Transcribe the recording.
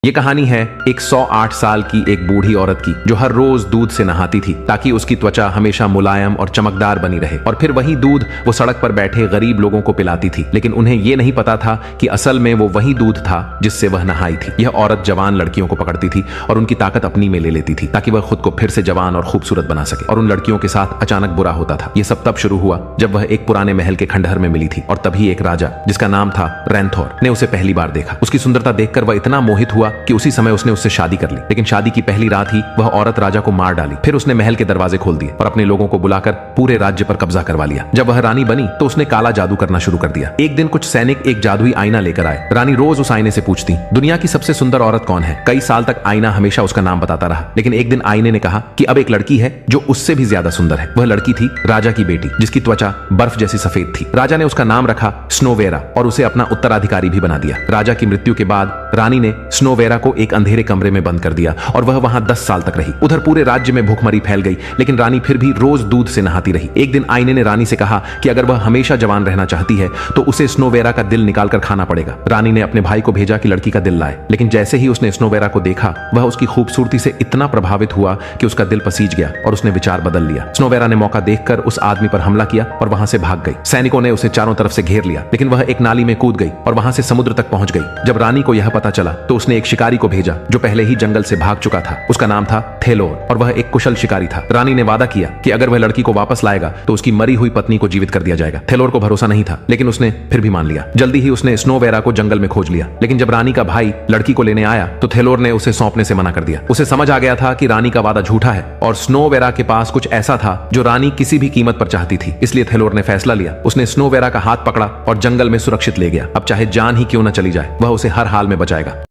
ये कहानी है एक 108 साल की एक बूढ़ी औरत की जो हर रोज दूध से नहाती थी ताकि उसकी त्वचा हमेशा मुलायम और चमकदार बनी रहे और फिर वही दूध वो सड़क पर बैठे गरीब लोगों को पिलाती थी। लेकिन उन्हें ये नहीं पता था कि असल में वो वही दूध था जिससे वह नहाई थी। यह औरत जवान लड़कियों को पकड़ती थी और उनकी ताकत अपनी में ले लेती थी ताकि वह खुद को फिर से जवान और खूबसूरत बना सके। और उन लड़कियों के साथ अचानक बुरा होता था। यह सब तब शुरू हुआ जब वह एक पुराने महल के खंडहर में मिली थी और तभी एक राजा जिसका नाम था रैंथोर ने उसे पहली बार देखा। उसकी सुंदरता देखकर वह इतना मोहित हुआ कि उसी समय उसने उससे शादी कर ली। लेकिन शादी की पहली रात ही वह औरत राजा को मार डाली। फिर उसने महल के दरवाजे खोल दिए और अपने लोगों को बुलाकर पूरे राज्य पर कब्जा करवा लिया। जब वह रानी बनी तो उसने काला जादू करना शुरू कर दिया। एक दिन कुछ सैनिक एक जादुई आईना लेकर आए। रानी रोज उस आईने से पूछती, दुनिया की सबसे सुंदर औरत कौन है। कई साल तक आईना हमेशा उसका नाम बताता रहा। लेकिन एक दिन आईने ने कहा कि अब एक लड़की है जो उससे भी ज्यादा सुंदर है। वह लड़की थी राजा की बेटी जिसकी त्वचा बर्फ जैसी सफेद थी। राजा ने उसका नाम रखा स्नोवेरा और उसे अपना उत्तराधिकारी भी बना दिया। राजा की मृत्यु के बाद रानी ने स्नोवेरा को एक अंधेरे कमरे में बंद कर दिया और वह वहां 10 साल तक रही। उधर पूरे राज्य में भूखमरी फैल गई। लेकिन रानी फिर भी रोज दूध से नहाती रही। एक दिन आईने ने रानी से कहा कि अगर वह हमेशा जवान रहना चाहती है तो उसे स्नोवेरा का दिल निकालकर खाना पड़ेगा। रानी ने अपने भाई को भेजा कि लड़की का दिल लाए। लेकिन जैसे ही उसने स्नोवेरा को देखा वह उसकी खूबसूरती से इतना प्रभावित हुआ कि उसका दिल पसीज गया और उसने विचार बदल लिया। स्नोवेरा ने मौका देखकर उस आदमी पर हमला किया और वहां से भाग गई। सैनिकों ने उसे चारों तरफ से घेर लिया लेकिन वह एक नाली में कूद गई और वहां से समुद्र तक पहुंच गई। जब रानी को यह पता चला तो उसने एक शिकारी को भेजा जो पहले ही जंगल से भाग चुका था। उसका नाम था थेलोर और वह एक कुशल शिकारी था। रानी ने वादा किया कि अगर वह लड़की को वापस लाएगा तो उसकी मरी हुई पत्नी को जीवित कर दिया जाएगा। थेलोर को भरोसा नहीं था लेकिन उसने फिर भी मान लिया। जल्दी ही उसने स्नोवेरा को जंगल में खोज लिया। लेकिन जब रानी का भाई लड़की को लेने आया तो थेलोर ने उसे सौंपने से मना कर दिया। उसे समझ आ गया था कि रानी का वादा झूठा है और स्नोवेरा के पास कुछ ऐसा था जो रानी किसी भी कीमत पर चाहती थी। इसलिए थेलोर ने फैसला लिया। उसने स्नोवेरा का हाथ पकड़ा और जंगल में सुरक्षित ले गया। अब चाहे जान ही क्यों न चली जाए वह उसे हर हाल में बचाएगा।